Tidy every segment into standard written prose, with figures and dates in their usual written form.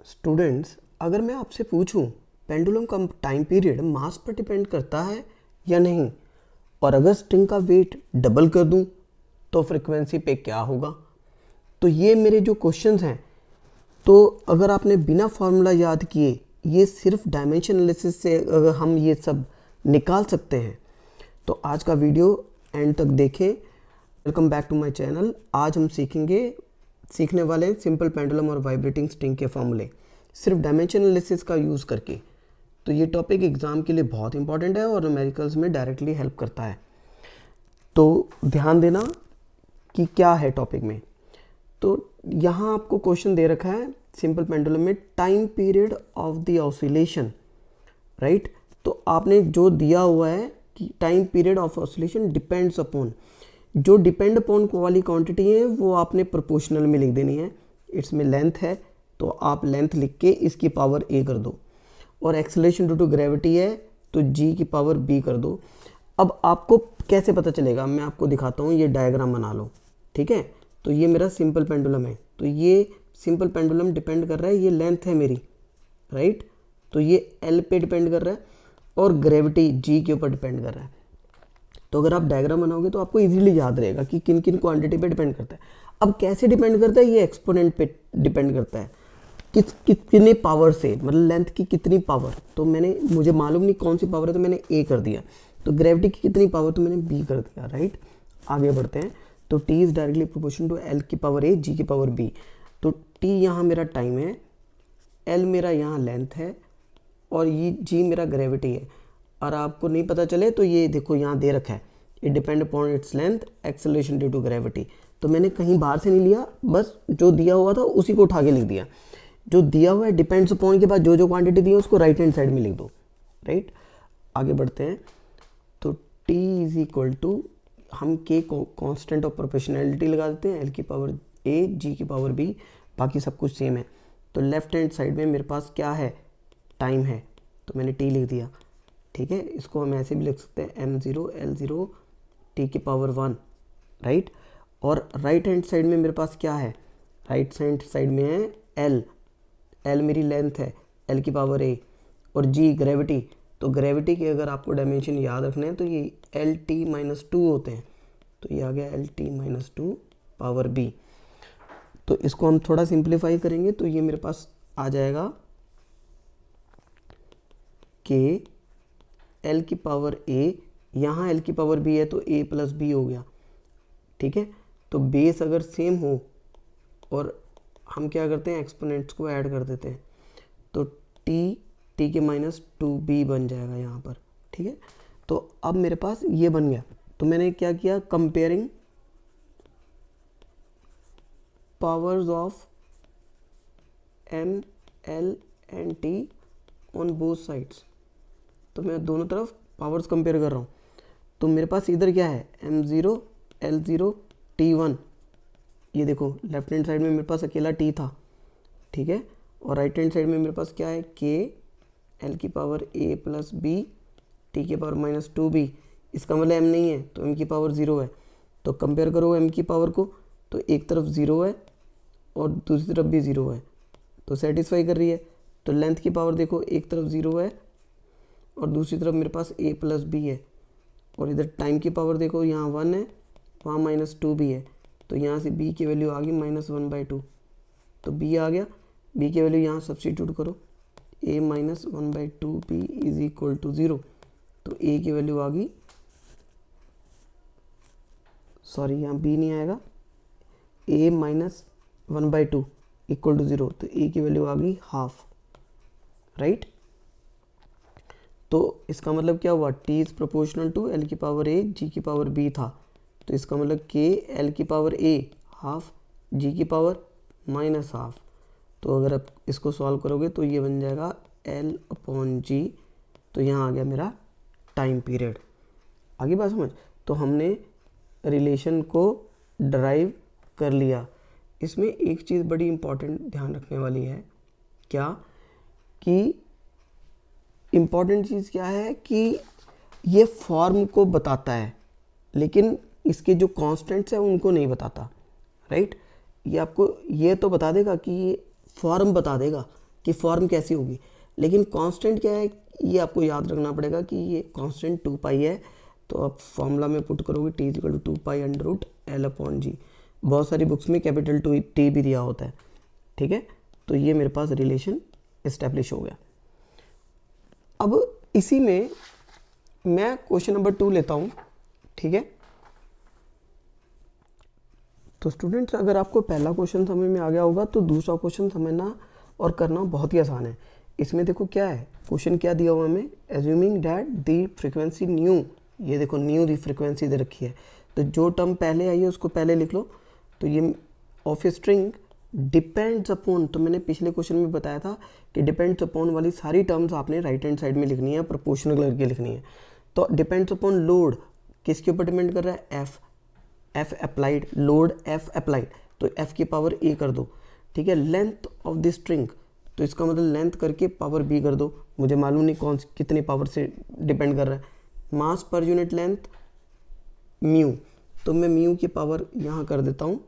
Students, अगर मैं आपसे पूछूं पेंडुलम का टाइम पीरियड मास पर डिपेंड करता है या नहीं, और अगर स्ट्रिंग का वेट डबल कर दूं तो फ्रीक्वेंसी पे क्या होगा। तो ये मेरे जो क्वेश्चंस हैं, तो अगर आपने बिना फार्मूला याद किए ये सिर्फ डायमेंशन एनालिसिस से अगर हम ये सब निकाल सकते हैं तो आज का वीडियो एंड तक देखें। Welcome back to my channel. आज हम सीखने वाले हैं सिंपल पेंडुलम और वाइब्रेटिंग स्ट्रिंग के फॉर्मूले सिर्फ डायमेंशन एनालिसिस का यूज़ करके। तो ये टॉपिक एग्ज़ाम के लिए बहुत इंपॉर्टेंट है और न्यूमेरिकल्स में डायरेक्टली हेल्प करता है। तो ध्यान देना कि क्या है टॉपिक में। तो यहाँ आपको क्वेश्चन दे रखा है सिंपल पेंडुलम में time period of the oscillation, right. तो आपने जो दिया हुआ है कि time period of oscillation depends upon, जो डिपेंड अपॉन वाली क्वांटिटी है वो आपने प्रोपोर्शनल में लिख देनी है। इसमें लेंथ है तो आप लेंथ लिख के इसकी पावर a कर दो, और एक्सेलरेशन ड्यू टू ग्रेविटी है तो g की पावर b कर दो। अब आपको कैसे पता चलेगा, मैं आपको दिखाता हूँ। ये डायग्राम बना लो, ठीक है। तो ये मेरा सिंपल पेंडुलम है, तो ये सिंपल पेंडुलम डिपेंड कर रहा है, ये लेंथ है मेरी, राइट। तो ये l पे डिपेंड कर रहा है और ग्रेविटी g के ऊपर डिपेंड कर रहा है। तो अगर आप डायग्राम बनाओगे तो आपको इजीली याद रहेगा कि किन किन क्वांटिटी पे डिपेंड करता है। अब कैसे डिपेंड करता है, ये एक्सपोनेंट पे डिपेंड करता है, कितने पावर से, मतलब लेंथ की कितनी पावर। तो मुझे मालूम नहीं कौन सी पावर है तो मैंने a कर दिया। तो ग्रेविटी की कितनी पावर तो मैंने b कर दिया, राइट। आगे बढ़ते हैं। तो t is directly proportional to l की पावर a g की पावर b। तो t यहाँ मेरा टाइम है, l मेरा यहाँ लेंथ है और ये g मेरा ग्रेविटी है। और आपको नहीं पता चले तो ये देखो यहाँ दे रखा है, it depend upon its length acceleration due to gravity. तो मैंने कहीं बाहर से नहीं लिया, बस जो दिया हुआ था उसी को उठा के लिख दिया। जो दिया हुआ है डिपेंड्स अपॉन के बाद जो जो क्वांटिटी दी है उसको राइट हैंड साइड में लिख दो, राइट। आगे बढ़ते हैं। तो t इज इक्वल टू, हम k कांस्टेंट ऑफ प्रोपोर्शनैलिटी लगा देते हैं, l की पावर a g की पावर b, बाकी सब कुछ सेम है। तो लेफ्ट हैंड साइड में मेरे पास क्या है, टाइम है, तो मैंने t लिख दिया, ठीक है। इसको हम ऐसे भी लिख सकते हैं m0 l0 t की पावर 1, राइट। और राइट हैंड साइड में मेरे पास क्या है, राइट हैंड साइड में है l मेरी लेंथ है, l की पावर a, और g ग्रेविटी। तो ग्रेविटी के अगर आपको डायमेंशन याद रखने हैं तो ये lt-2 होते हैं। तो ये आ गया lt-2 पावर b। तो इसको हम थोड़ा सिंप्लीफाई करेंगे तो ये मेरे पास आ जाएगा k l की पावर a, यहाँ l की पावर b है तो a प्लस b हो गया, ठीक है। तो बेस अगर सेम हो और हम क्या करते हैं, एक्सपोनेंट्स को ऐड कर देते हैं, तो t के -2b बन जाएगा यहाँ पर, ठीक है। तो अब मेरे पास ये बन गया। तो मैंने क्या किया, comparing powers of m l and t on both sides. तो मैं दोनों तरफ पावर्स कंपेयर कर रहा हूँ। तो मेरे पास इधर क्या है, m0 l0 t1। ये देखो लेफ्ट हैंड साइड में मेरे पास अकेला t था, ठीक है। और राइट हैंड साइड में मेरे पास क्या है, k l की power a plus b t की पावर -2b। इसका मतलब m नहीं है तो m की पावर 0 है। तो कंपेयर करो m की पावर को, तो एक तरफ 0 है और दूसरी तरफ भी 0 है, तो सेटिस्फाई कर रही है। तो लेंथ की पावर देखो, एक तरफ 0 है और दूसरी तरफ मेरे पास a प्लस b है। और इधर टाइम की पावर देखो, यहाँ 1 है, वहाँ -2b है, तो यहाँ से b की वैल्यू आ गई -1/2। तो b आ गया, b की वैल्यू यहाँ सब्स्टिट्यूट करो, a -1/2b is equal to 0। तो a की वैल्यू आ गई, सॉरी यहाँ b नहीं आएगा, a -1/2 इक्वल टू 0। तो a की वैल्यू आ गई हाफ, राइट। तो इसका मतलब क्या हुआ, t is proportional to l की पावर a g की पावर b था। तो इसका मतलब k l की पावर a हाफ g की पावर -हाफ। तो अगर आप इसको सॉल्व करोगे तो ये बन जाएगा l/g। तो यहाँ आ गया मेरा टाइम पीरियड। आगे बात समझ। तो हमने रिलेशन को ड्राइव कर लिया। इसमें एक चीज़ बड़ी इंपॉर्टेंट ध्यान रखने वाली है, क्या कि इम्पॉर्टेंट चीज़ क्या है कि ये फॉर्म को बताता है लेकिन इसके जो कांस्टेंट्स हैं उनको नहीं बताता, राइट। ये आपको ये तो बता देगा कि ये फॉर्म बता देगा कि फॉर्म कैसी होगी। लेकिन कांस्टेंट क्या है ये आपको याद रखना पड़ेगा कि ये कांस्टेंट 2 पाई है। तो आप फॉर्मूला में पुट करोगे t is equal to 2 pi under root L upon G. बहुत सारी बुक्स में कैपिटल टी भी दिया होता है, ठीक है। तो ये मेरे पास रिलेशन इस्टेब्लिश हो गया। अब इसी में मैं क्वेश्चन नंबर 2 लेता हूँ, ठीक है। तो स्टूडेंट्स अगर आपको पहला क्वेश्चन समझ में आ गया होगा तो दूसरा क्वेश्चन समझना और करना बहुत ही आसान है। इसमें देखो क्या है, क्वेश्चन क्या दिया हुआ हमें, assuming that the frequency new, ये देखो न्यू दी फ्रीक्वेंसी दे रखी है। तो जो टर्म पहले आई है उसको पहले लिख लो। तो ये ऑफ स्ट्रिंग डिपेंड्स अपॉन, तो मैंने पिछले क्वेश्चन में बताया था कि डिपेंड्स अपॉन वाली सारी टर्म्स आपने राइट हैंड साइड में लिखनी है, प्रोपोर्शनल करके लिखनी है। तो डिपेंड्स अपॉन लोड किसके ऊपर डिपेंड कर रहा है, F applied, load F applied, तो एफ की पावर ए कर दो, ठीक है। लेंथ ऑफ द स्ट्रिंग, तो इसका मतलब लेंथ करके पावर बी कर दो, मुझे मालूम नहीं कौन कितनी पावर से डिपेंड कर रहा है। मास पर यूनिट लेंथ म्यू, तो मैं म्यू की पावर यहाँ कर देता हूँ,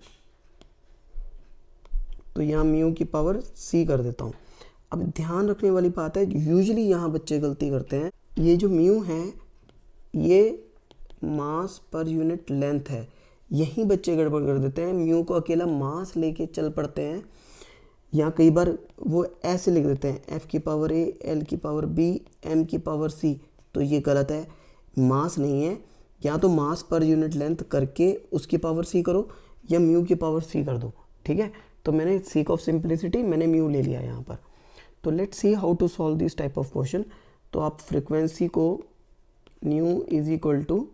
तो यहाँ म्यू की पावर सी कर देता हूँ। अब ध्यान रखने वाली बात है, यूजुअली यहाँ बच्चे गलती करते हैं, ये जो म्यू है ये मास पर यूनिट लेंथ है, यही बच्चे गड़बड़ कर देते हैं, म्यू को अकेला मास लेके चल पड़ते हैं, या कई बार वो ऐसे लिख देते हैं एफ की पावर ए, एल की पावर बी, एम की पावर सी, तो ये गलत है। मास नहीं है, या तो मास पर यूनिट लेंथ करके उसकी पावर सी करो या म्यू की पावर सी कर दो, ठीक है। तो मैंने सीक ऑफ सिंप्लिसिटी मैंने म्यू ले लिया यहाँ पर। तो let's see how to solve this type of question. तो आप फ्रिक्वेंसी को न्यू इज इक्वल टू,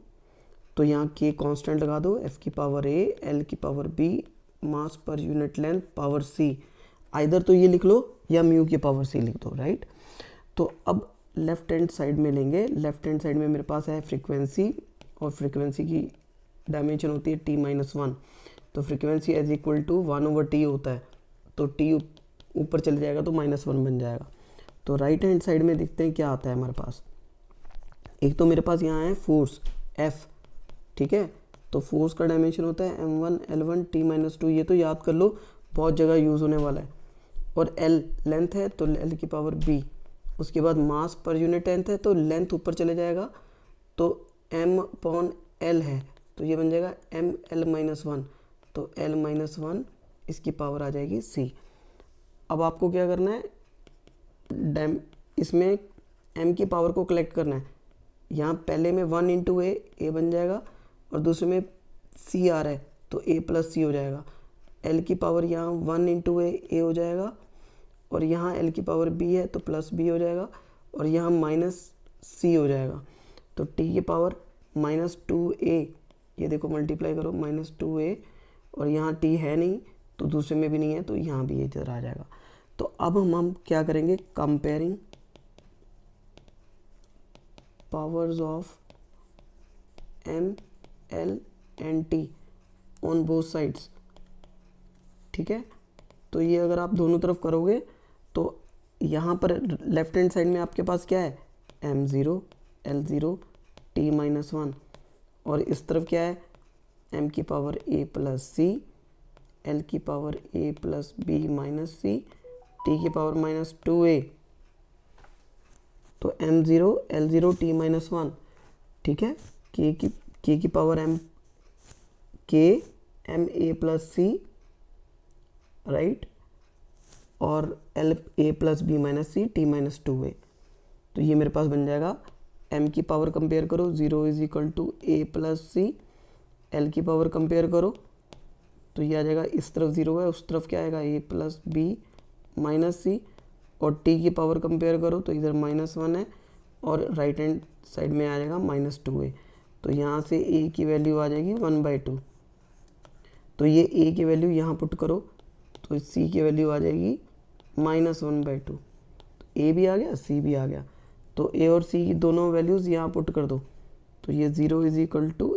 तो यहाँ के कांस्टेंट लगा दो, एफ की पावर ए, एल की पावर बी, मास पर यूनिट लेंथ पावर सी, आइदर तो ये लिख लो या म्यू की पावर सी लिख दो, राइट। तो अब लेफ्ट हैंड साइड में लेंगे, लेफ्ट हैंड साइड में मेरे पास है फ्रीक्वेंसी, और फ्रीक्वेंसी की डायमेंशन होती है t-1, तो frequency as equal to 1/t होता है, तो t ऊपर चले जाएगा तो -1 बन जाएगा। तो राइट हैंड साइड में देखते हैं क्या आता है हमारे पास। एक तो मेरे पास यहाँ है फोर्स F, ठीक है। तो फोर्स का डायमेंशन होता है m1 L1 t-2, ये तो याद कर लो, बहुत जगह यूज़ होने वाला है। और L लेंथ है तो L की पावर B, उसके बाद मास पर यूनिट लेंथ है तो लेंथ ऊपर चले जाएगा, तो m/L है, तो ये बन जाएगा ml-1, तो l-1 इसकी पावर आ जाएगी C। अब आपको क्या करना है, इसमें m की पावर को कलेक्ट करना है। यहाँ पहले में 1 × a बन जाएगा, और दूसरे में c आ रहा है तो a + c हो जाएगा। l की पावर यहाँ 1 × a हो जाएगा, और यहाँ l की पावर b है तो +b हो जाएगा, और यहाँ -c हो जाएगा। तो t की पावर -2a, ये देखो मल्टीप्लाई करो -2a, और यहाँ t है नहीं तो दूसरे में भी नहीं है तो यहाँ भी ये इधर आ जाएगा। तो अब हम क्या करेंगे, comparing powers of m, l and t on both sides, ठीक है। तो ये अगर आप दोनों तरफ करोगे तो यहाँ पर लेफ्ट हैंड साइड में आपके पास क्या है, m0 l0 t-1, और इस तरफ क्या है, m की पावर a + c, l की power a + b - c, t की पावर -2a, तो m0 l0 t-1, ठीक है। k की power m a + c, right, और l a + b - c t-2a। तो ये मेरे पास बन जाएगा, m की पावर कंपेयर करो, 0 = a + c, l की पावर कंपेयर करो तो ये आ जाएगा, इस तरफ 0 है उस तरफ क्या आएगा, a + b - c, और t की पावर कंपेयर करो तो इधर -1 है, और राइट हैंड साइड में आ जाएगा -2a, तो यहाँ से a की वैल्यू आ जाएगी 1/2। तो ये a की वैल्यू यहाँ पुट करो तो c की वैल्यू आ जाएगी -1/2, a भी आ गया c भी आ गया, तो a और c की दोनों वैल्यूज़ यहाँ पुट कर दो, तो ये 0 =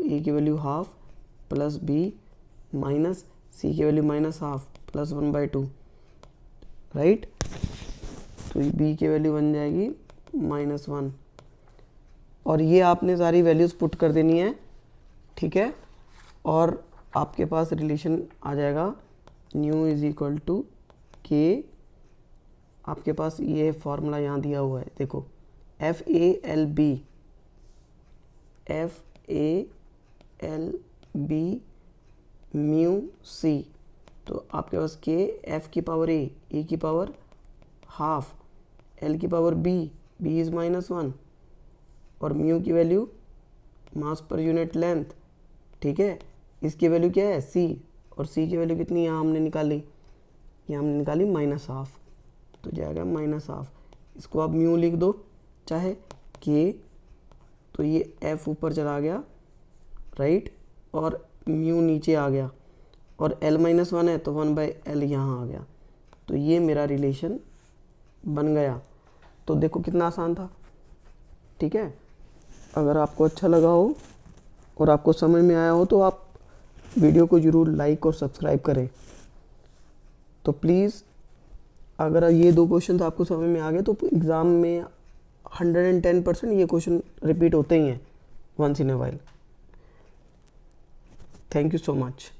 a की वैल्यू ½ + b माइनस c की वैल्यू -½ + 1/2, राइट। तो b की वैल्यू बन जाएगी -1, और ये आपने सारी वैल्यूज़ पुट कर देनी है, ठीक है। और आपके पास रिलेशन आ जाएगा nu is equal to k आपके पास ये फॉर्मूला यहाँ दिया हुआ है, देखो FALB म्यू सी, तो आपके पास के F की पावर A की पावर हाफ, L की पावर B इज़ -1 और म्यू की वैल्यू मास पर यूनिट लेंथ, ठीक है। इसकी वैल्यू क्या है C, और C की वैल्यू कितनी यहाँ हमने निकाली, यहाँ हमने निकाली -1/2, तो जाएगा -1/2। इसको आप म्यू लिख दो चाहे K, तो ये F ऊपर चला गया राइट, और म्यू नीचे आ गया, और L-1 है तो 1/L यहाँ आ गया, तो ये मेरा रिलेशन बन गया। तो देखो कितना आसान था, ठीक है। अगर आपको अच्छा लगा हो और आपको समझ में आया हो तो आप वीडियो को ज़रूर लाइक और सब्सक्राइब करें। तो प्लीज़ अगर ये 2 क्वेश्चन आपको समझ में आ गए तो एग्ज़ाम में 110% ये क्वेश्चन रिपीट होते ही हैं once in a while. Thank you so much.